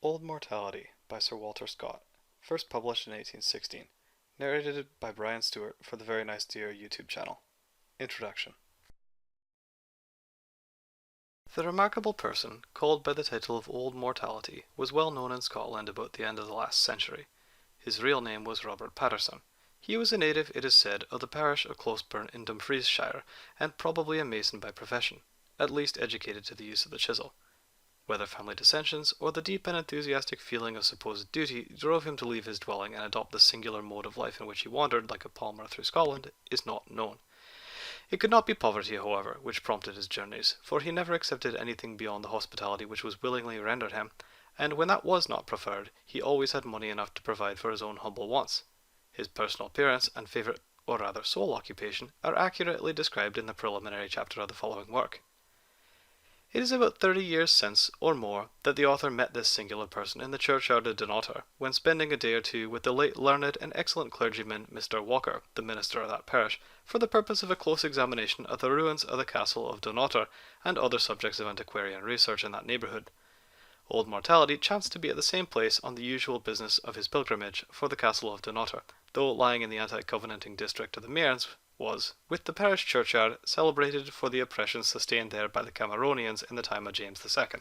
Old Mortality by Sir Walter Scott, first published in 1816, narrated by Brian Stewart for the Very Nice Dear YouTube channel. Introduction. The remarkable person, called by the title of Old Mortality, was well known in Scotland about the end of the last century. His real name was Robert Patterson. He was a native, it is said, of the parish of Closeburn in Dumfriesshire, and probably a mason by profession, at least educated to the use of the chisel. Whether family dissensions, or the deep and enthusiastic feeling of supposed duty, drove him to leave his dwelling and adopt the singular mode of life in which he wandered like a palmer through Scotland, is not known. It could not be poverty, however, which prompted his journeys, for he never accepted anything beyond the hospitality which was willingly rendered him, and when that was not preferred, he always had money enough to provide for his own humble wants. His personal appearance and favourite, or rather sole occupation, are accurately described in the preliminary chapter of the following work. It is about 30 years since, or more, that the author met this singular person in the churchyard of Dunnottar, when spending a day or two with the late learned and excellent clergyman Mr. Walker, the minister of that parish, for the purpose of a close examination of the ruins of the castle of Dunnottar and other subjects of antiquarian research in that neighbourhood. Old Mortality chanced to be at the same place on the usual business of his pilgrimage for the castle of Dunnottar, though lying in the anti-covenanting district of the Mearns, was, with the parish churchyard, celebrated for the oppression sustained there by the Cameronians in the time of James II.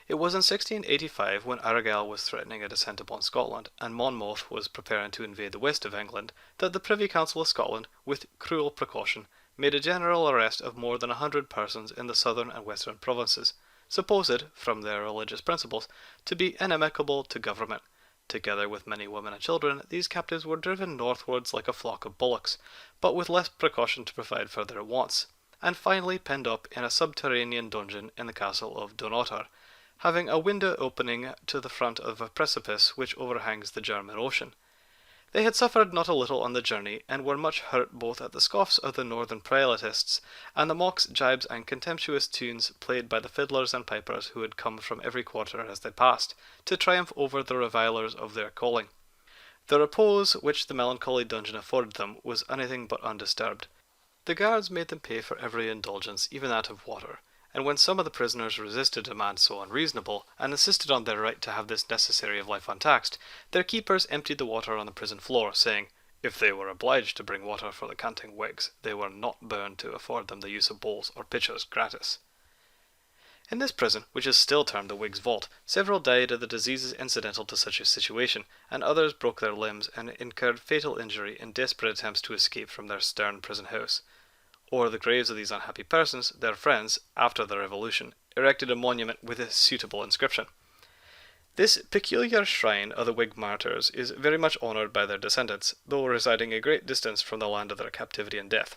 It was in 1685, when Argyll was threatening a descent upon Scotland, and Monmouth was preparing to invade the west of England, that the Privy Council of Scotland, with cruel precaution, made a general arrest of more than 100 persons in the southern and western provinces, supposed, from their religious principles, to be inimical to government. Together with many women and children, these captives were driven northwards like a flock of bullocks, but with less precaution to provide for their wants, and finally penned up in a subterranean dungeon in the castle of Dunnottar, having a window opening to the front of a precipice which overhangs the German Ocean. They had suffered not a little on the journey, and were much hurt both at the scoffs of the northern prelatists, and the mocks, jibes, and contemptuous tunes played by the fiddlers and pipers who had come from every quarter as they passed, to triumph over the revilers of their calling. The repose which the melancholy dungeon afforded them was anything but undisturbed. The guards made them pay for every indulgence, even that of water, and when some of the prisoners resisted demands so unreasonable, and insisted on their right to have this necessary of life untaxed, their keepers emptied the water on the prison floor, saying, if they were obliged to bring water for the canting Whigs, they were not bound to afford them the use of bowls or pitchers gratis. In this prison, which is still termed the Whigs' Vault, several died of the diseases incidental to such a situation, and others broke their limbs and incurred fatal injury in desperate attempts to escape from their stern prison house. O'er the graves of these unhappy persons, their friends, after the Revolution, erected a monument with a suitable inscription. This peculiar shrine of the Whig martyrs is very much honoured by their descendants, though residing a great distance from the land of their captivity and death.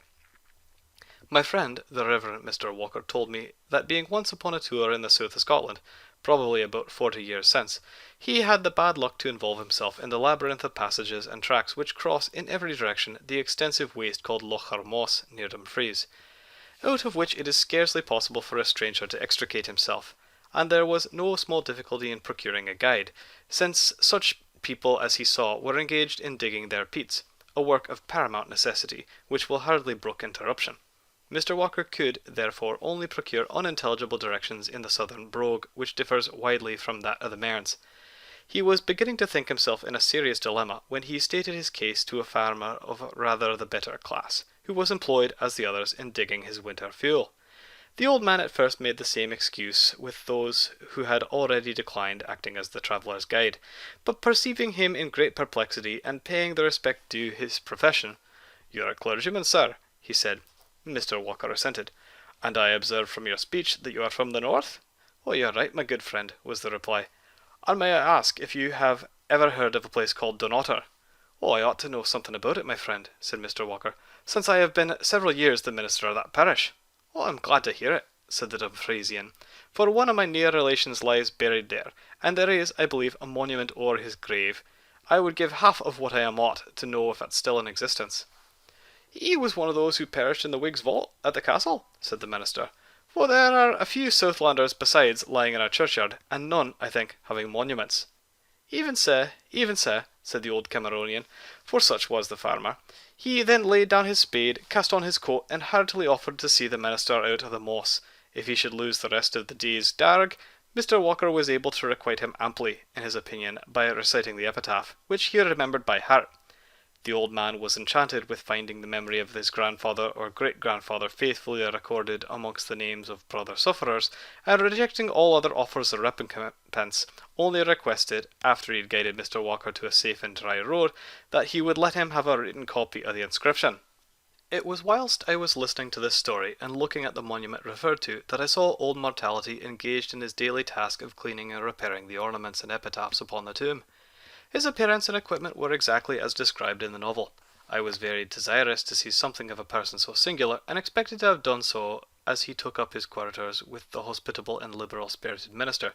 My friend, the Reverend Mr. Walker, told me that being once upon a tour in the south of Scotland, probably about 40 years since, he had the bad luck to involve himself in the labyrinth of passages and tracks which cross in every direction the extensive waste called Lochar Moss near Dumfries, out of which it is scarcely possible for a stranger to extricate himself, and there was no small difficulty in procuring a guide, since such people as he saw were engaged in digging their peats, a work of paramount necessity, which will hardly brook interruption. Mr. Walker could, therefore, only procure unintelligible directions in the southern brogue, which differs widely from that of the Mearns. He was beginning to think himself in a serious dilemma when he stated his case to a farmer of rather the better class, who was employed, as the others, in digging his winter fuel. The old man at first made the same excuse with those who had already declined acting as the traveller's guide, but perceiving him in great perplexity, and paying the respect due his profession, "You are a clergyman, sir," he said. Mr. Walker assented. "And I observe from your speech that you are from the north?" "Oh, you are right, my good friend," was the reply. "And may I ask if you have ever heard of a place called Dunnottar?" "Oh, I ought to know something about it, my friend," said Mr. Walker, "since I have been several years the minister of that parish." "Oh, I am glad to hear it," said the Dumfriesian, "for one of my near relations lies buried there, and there is, I believe, a monument o'er his grave. I would give half of what I am ought to know if it's still in existence." "He was one of those who perished in the Whigs' Vault at the castle," said the minister, "for there are a few Southlanders besides lying in our churchyard, and none, I think, having monuments." Even sae," said the old Cameronian, for such was the farmer. He then laid down his spade, cast on his coat, and heartily offered to see the minister out of the moss. If he should lose the rest of the day's darg, Mr. Walker was able to requite him amply, in his opinion, by reciting the epitaph, which he remembered by heart. The old man was enchanted with finding the memory of his grandfather or great-grandfather faithfully recorded amongst the names of brother sufferers, and rejecting all other offers of recompense, only requested, after he had guided Mr. Walker to a safe and dry road, that he would let him have a written copy of the inscription. It was whilst I was listening to this story and looking at the monument referred to that I saw old Mortality engaged in his daily task of cleaning and repairing the ornaments and epitaphs upon the tomb. His appearance and equipment were exactly as described in the novel. I was very desirous to see something of a person so singular, and expected to have done so as he took up his quarters with the hospitable and liberal-spirited minister.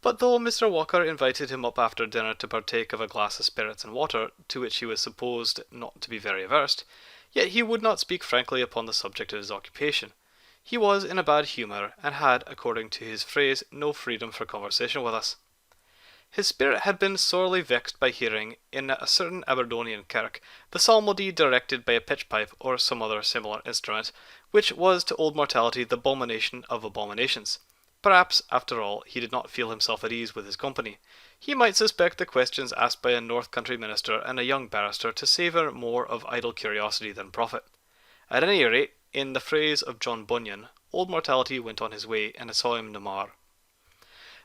But though Mr. Walker invited him up after dinner to partake of a glass of spirits and water, to which he was supposed not to be very averse, yet he would not speak frankly upon the subject of his occupation. He was in a bad humour, and had, according to his phrase, no freedom for conversation with us. His spirit had been sorely vexed by hearing, in a certain Aberdonian kirk, the psalmody directed by a pitch-pipe or some other similar instrument, which was to old Mortality the abomination of abominations. Perhaps, after all, he did not feel himself at ease with his company. He might suspect the questions asked by a North Country minister and a young barrister to savour more of idle curiosity than profit. At any rate, in the phrase of John Bunyan, old Mortality went on his way, and I saw him no more.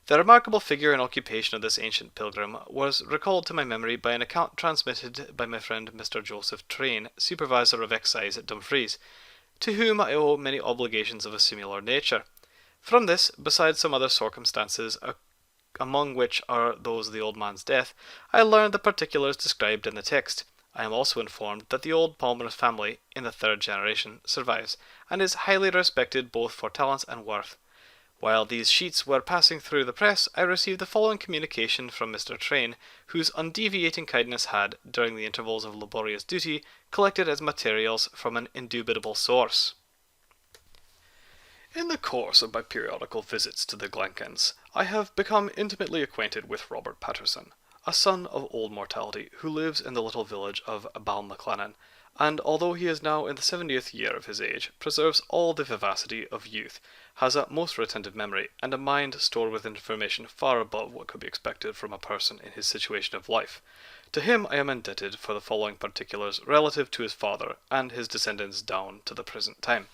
The remarkable figure and occupation of this ancient pilgrim was recalled to my memory by an account transmitted by my friend Mr. Joseph Train, supervisor of excise at Dumfries, to whom I owe many obligations of a similar nature. From this, besides some other circumstances, among which are those of the old man's death, I learned the particulars described in the text. I am also informed that the old Palmer's family, in the third generation, survives, and is highly respected both for talents and worth. While these sheets were passing through the press, I received the following communication from Mr. Train, whose undeviating kindness had, during the intervals of laborious duty, collected its materials from an indubitable source. In the course of my periodical visits to the Glenkens, I have become intimately acquainted with Robert Patterson, a son of old Mortality, who lives in the little village of Balmaclennan, and although he is now in the 70th year of his age, preserves all the vivacity of youth, has a most retentive memory, and a mind stored with information far above what could be expected from a person in his situation of life. To him I am indebted for the following particulars relative to his father and his descendants down to the present time.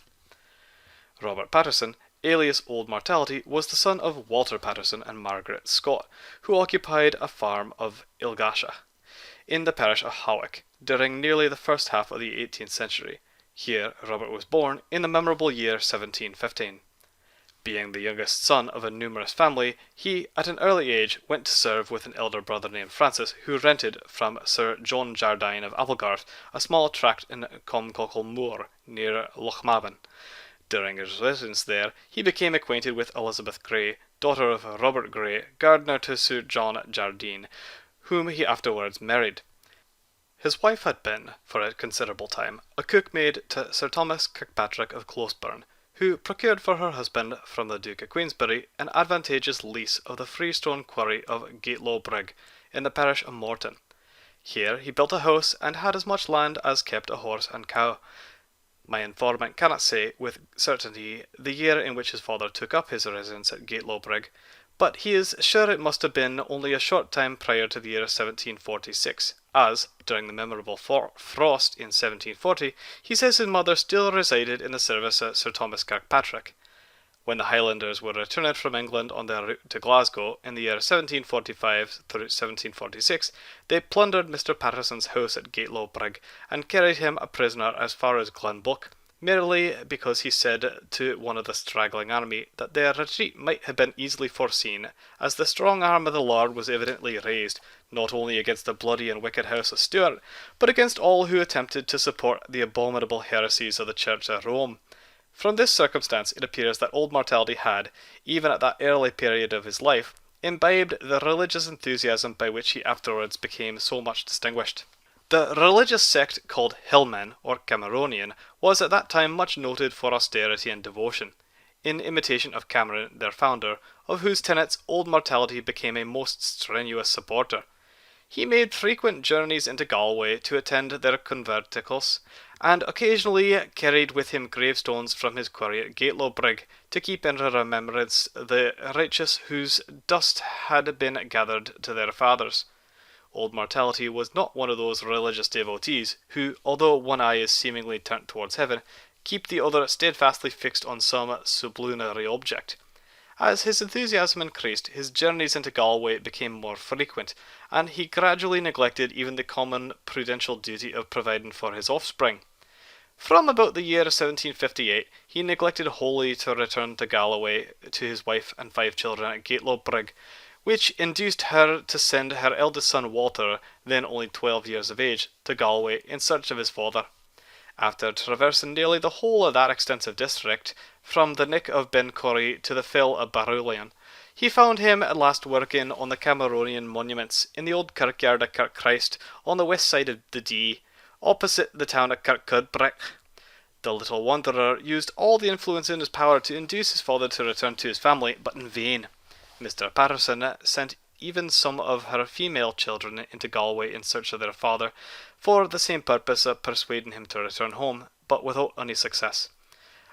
Robert Patterson, alias Old Mortality, was the son of Walter Patterson and Margaret Scott, who occupied a farm of Ilgasha, in the parish of Hawick, during nearly the first half of the 18th century. Here Robert was born in the memorable year 1715. Being the youngest son of a numerous family, he, at an early age, went to serve with an elder brother named Francis, who rented from Sir John Jardine of Applegarth a small tract in Comcockle Moor, near Lochmaben. During his residence there, he became acquainted with Elizabeth Grey, daughter of Robert Grey, gardener to Sir John Jardine, whom he afterwards married. His wife had been, for a considerable time, a cookmaid to Sir Thomas Kirkpatrick of Closeburn, who procured for her husband from the Duke of Queensberry an advantageous lease of the freestone quarry of Gatelow Brig, in the parish of Morton. Here he built a house, and had as much land as kept a horse and cow. My informant cannot say with certainty the year in which his father took up his residence at Gatelow Brig, but he is sure it must have been only a short time prior to the year 1746, as, during the memorable frost in 1740, he says his mother still resided in the service of Sir Thomas Kirkpatrick. When the Highlanders were returning from England on their route to Glasgow in the year 1745 through 1746, they plundered Mr. Patterson's house at Gatelow Brig, and carried him a prisoner as far as Glenbook, merely because he said to one of the straggling army that their retreat might have been easily foreseen, as the strong arm of the Lord was evidently raised, not only against the bloody and wicked House of Stuart, but against all who attempted to support the abominable heresies of the Church of Rome. From this circumstance it appears that old Mortality had, even at that early period of his life, imbibed the religious enthusiasm by which he afterwards became so much distinguished. The religious sect called Hillmen, or Cameronian, was at that time much noted for austerity and devotion, in imitation of Cameron, their founder, of whose tenets old Mortality became a most strenuous supporter. He made frequent journeys into Galway to attend their conventicles, and occasionally carried with him gravestones from his quarry at Gatelow Brig to keep in remembrance the righteous whose dust had been gathered to their fathers. Old Mortality was not one of those religious devotees who, although one eye is seemingly turned towards heaven, keep the other steadfastly fixed on some sublunary object. As his enthusiasm increased, his journeys into Galway became more frequent, and he gradually neglected even the common prudential duty of providing for his offspring. From about the year 1758, he neglected wholly to return to Galloway to his wife and 5 children at Gatelow Brig, which induced her to send her eldest son Walter, then only 12 years of age, to Galway in search of his father. After traversing nearly the whole of that extensive district, from the Nick of Bencorry to the Fell of Barrowlian, he found him at last working on the Cameronian monuments in the old kirkyard of Kirkchrist on the west side of the Dee, opposite the town of Kirkcudbright. The little wanderer used all the influence in his power to induce his father to return to his family, but in vain. Mr. Patterson sent even some of her female children into Galway in search of their father, for the same purpose of persuading him to return home, but without any success.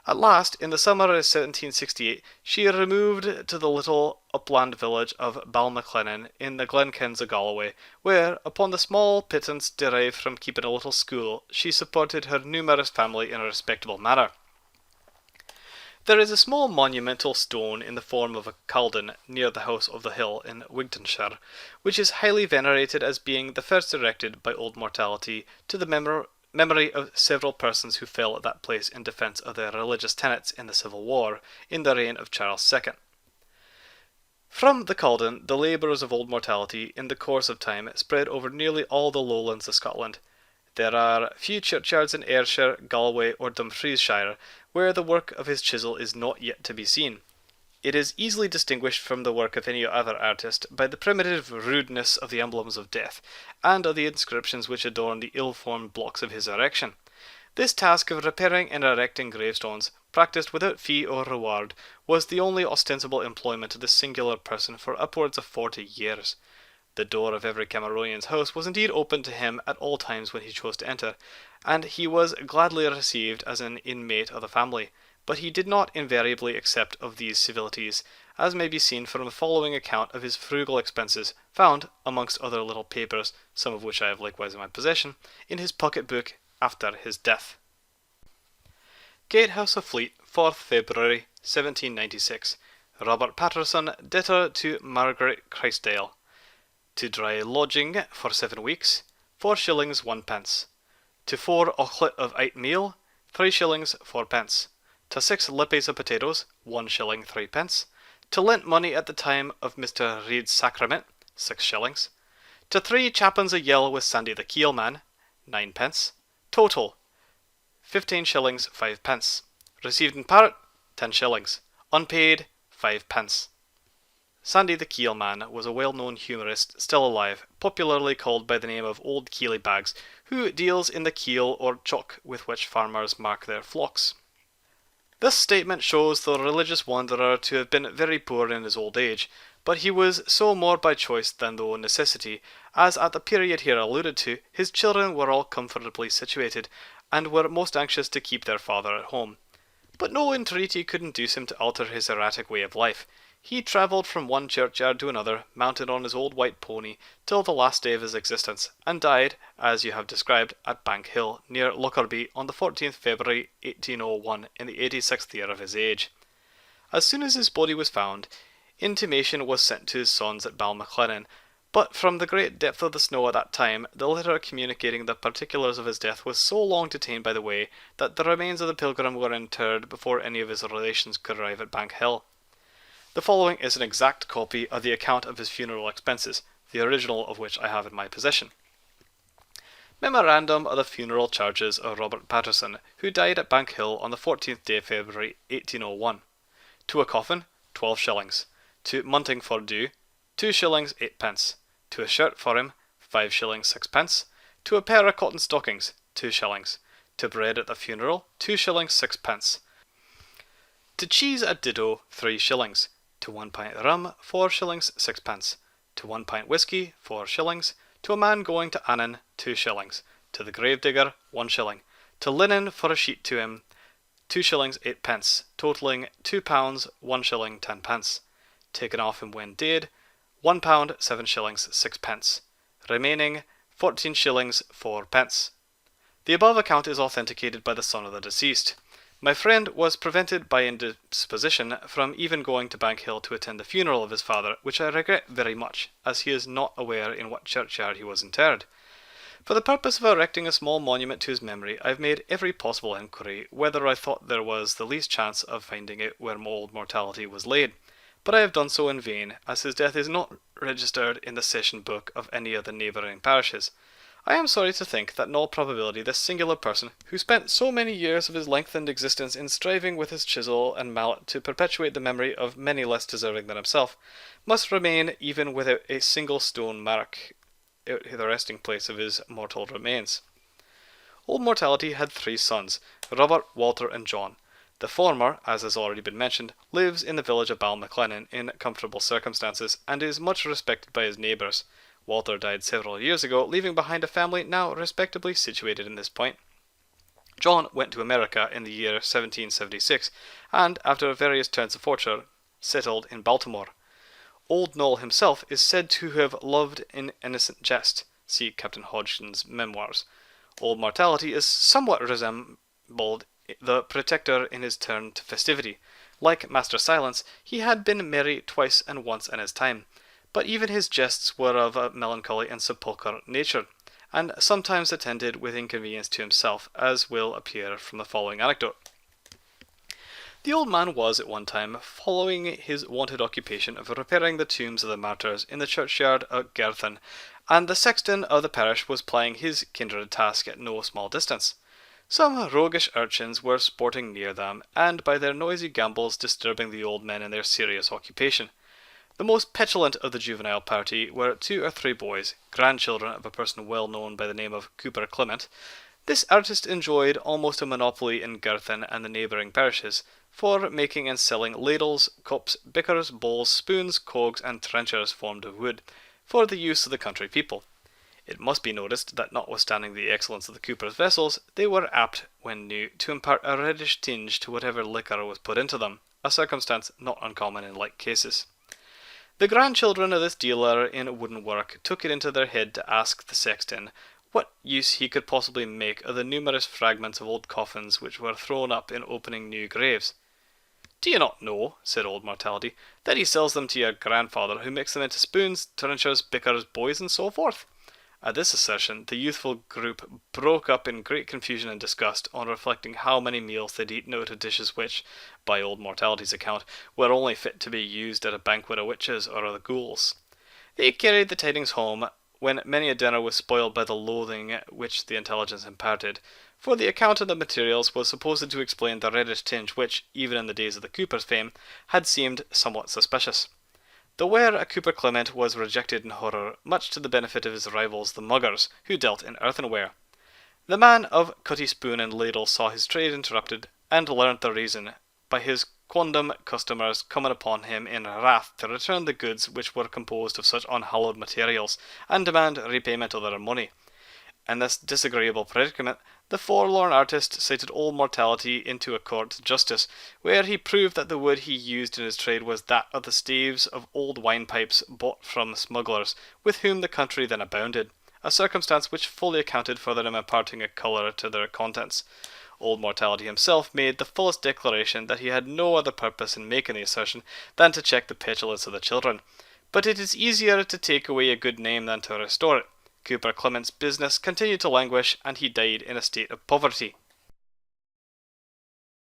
At last, in the summer of 1768, she removed to the little upland village of Balmaclennan in the Glenkens of Galloway, where, upon the small pittance derived from keeping a little school, she supported her numerous family in a respectable manner. There is a small monumental stone in the form of a caldron near the House of the Hill in Wigtonshire, which is highly venerated as being the first erected by Old Mortality to the memory of several persons who fell at that place in defence of their religious tenets in the Civil War, in the reign of Charles II. From the caldron, the labours of Old Mortality, in the course of time, spread over nearly all the lowlands of Scotland. There are few churchyards in Ayrshire, Galway, or Dumfriesshire where the work of his chisel is not yet to be seen. It is easily distinguished from the work of any other artist by the primitive rudeness of the emblems of death, and of the inscriptions which adorn the ill-formed blocks of his erection. This task of repairing and erecting gravestones, practised without fee or reward, was the only ostensible employment of this singular person for upwards of 40 years. The door of every Cameronian's house was indeed open to him at all times when he chose to enter, and he was gladly received as an inmate of the family, but he did not invariably accept of these civilities, as may be seen from the following account of his frugal expenses, found, amongst other little papers, some of which I have likewise in my possession, in his pocket book after his death. Gatehouse of Fleet, 4th February, 1796. Robert Patterson, debtor to Margaret Christdale. To dry lodging for 7 weeks, 4 shillings 1 pence. To 4 ochlet of 8 meal, 3 shillings 4 pence. To 6 lippes of potatoes, 1 shilling 3 pence. To lent money at the time of Mr. Reed's sacrament, 6 shillings. To 3 chappins a yell with Sandy the keelman, 9 pence. Total, 15 shillings 5 pence. Received in part, 10 shillings. Unpaid, 5 pence. Sandy the Keelman was a well-known humorist still alive, popularly called by the name of Old Keely Bags, who deals in the keel or chalk with which farmers mark their flocks. This statement shows the religious wanderer to have been very poor in his old age, but he was so more by choice than through necessity, as at the period here alluded to, his children were all comfortably situated, and were most anxious to keep their father at home. But no entreaty could induce him to alter his erratic way of life. He travelled from one churchyard to another, mounted on his old white pony, till the last day of his existence, and died, as you have described, at Bank Hill, near Lockerbie, on the 14th February 1801, in the 86th year of his age. As soon as his body was found, intimation was sent to his sons at Balmaclennan, but from the great depth of the snow at that time, the letter communicating the particulars of his death was so long detained by the way, that the remains of the pilgrim were interred before any of his relations could arrive at Bank Hill. The following is an exact copy of the account of his funeral expenses, the original of which I have in my possession. Memorandum of the funeral charges of Robert Patterson, who died at Bank Hill on the 14th day of February 1801. To a coffin, 12 shillings. To munting for due, 2 shillings 8 pence. To a shirt for him, 5 shillings 6 pence. To a pair of cotton stockings, 2 shillings. To bread at the funeral, 2 shillings 6 pence. To cheese at ditto, 3 shillings. To 1 pint rum, 4 shillings 6 pence. To 1 pint whisky, 4 shillings. To a man going to Annan, 2 shillings. To the gravedigger, 1 shilling. To linen for a sheet to him, 2 shillings 8 pence, totalling £2, 1 shilling 10 pence. Taken off him when dead, £1, 7 shillings 6 pence. Remaining 14 shillings 4 pence. The above account is authenticated by the son of the deceased. My friend was prevented by indisposition from even going to Bank Hill to attend the funeral of his father, which I regret very much, as he is not aware in what churchyard he was interred. For the purpose of erecting a small monument to his memory, I have made every possible inquiry whether I thought there was the least chance of finding it where old Mortality was laid, but I have done so in vain, as his death is not registered in the session book of any of the neighbouring parishes. I am sorry to think that in all probability this singular person, who spent so many years of his lengthened existence in striving with his chisel and mallet to perpetuate the memory of many less deserving than himself, must remain even without a single stone mark out the resting place of his mortal remains. Old Mortality had 3 sons, Robert, Walter, and John. The former, as has already been mentioned, lives in the village of Balmaclennan in comfortable circumstances, and is much respected by his neighbours. Walter died several years ago, leaving behind a family now respectably situated in this point. John went to America in the year 1776, and, after various turns of fortune, settled in Baltimore. Old Noll himself is said to have loved in innocent jest. See Captain Hodgson's Memoirs. Old Mortality is somewhat resembled the Protector in his turn to festivity. Like Master Silence, he had been merry twice and once in his time, but even his jests were of a melancholy and sepulchral nature, and sometimes attended with inconvenience to himself, as will appear from the following anecdote. The old man was at one time following his wonted occupation of repairing the tombs of the martyrs in the churchyard of Girton, and the sexton of the parish was plying his kindred task at no small distance. Some roguish urchins were sporting near them, and by their noisy gambols disturbing the old men in their serious occupation. The most petulant of the juvenile party were 2 or 3 boys, grandchildren of a person well known by the name of Cooper Clement. This artist enjoyed almost a monopoly in Girton and the neighbouring parishes, for making and selling ladles, cups, bickers, bowls, spoons, cogs, and trenchers formed of wood, for the use of the country people. It must be noticed that notwithstanding the excellence of the Cooper's vessels, they were apt, when new, to impart a reddish tinge to whatever liquor was put into them, a circumstance not uncommon in like cases. The grandchildren of this dealer in wooden work took it into their head to ask the sexton what use he could possibly make of the numerous fragments of old coffins which were thrown up in opening new graves. "Do you not know," said old Mortality, "that he sells them to your grandfather, who makes them into spoons, trenchers, bickers, boys, and so forth?" At this assertion, the youthful group broke up in great confusion and disgust on reflecting how many meals they'd eaten out of dishes which, by old Mortality's account, were only fit to be used at a banquet of witches or of the ghouls. They carried the tidings home, when many a dinner was spoiled by the loathing which the intelligence imparted, for the account of the materials was supposed to explain the reddish tinge which, even in the days of the Cooper's fame, had seemed somewhat suspicious. The ware at Cooper Clement was rejected in horror, much to the benefit of his rivals the muggers, who dealt in earthenware. The man of cutty spoon and ladle saw his trade interrupted, and learnt the reason, by his quondam customers coming upon him in wrath to return the goods which were composed of such unhallowed materials, and demand repayment of their money. In this disagreeable predicament, the forlorn artist cited old Mortality into a court of justice, where he proved that the wood he used in his trade was that of the staves of old wine pipes bought from smugglers, with whom the country then abounded, a circumstance which fully accounted for their imparting a colour to their contents. Old Mortality himself made the fullest declaration that he had no other purpose in making the assertion than to check the petulance of the children, but it is easier to take away a good name than to restore it. Cooper Clement's business continued to languish, and he died in a state of poverty.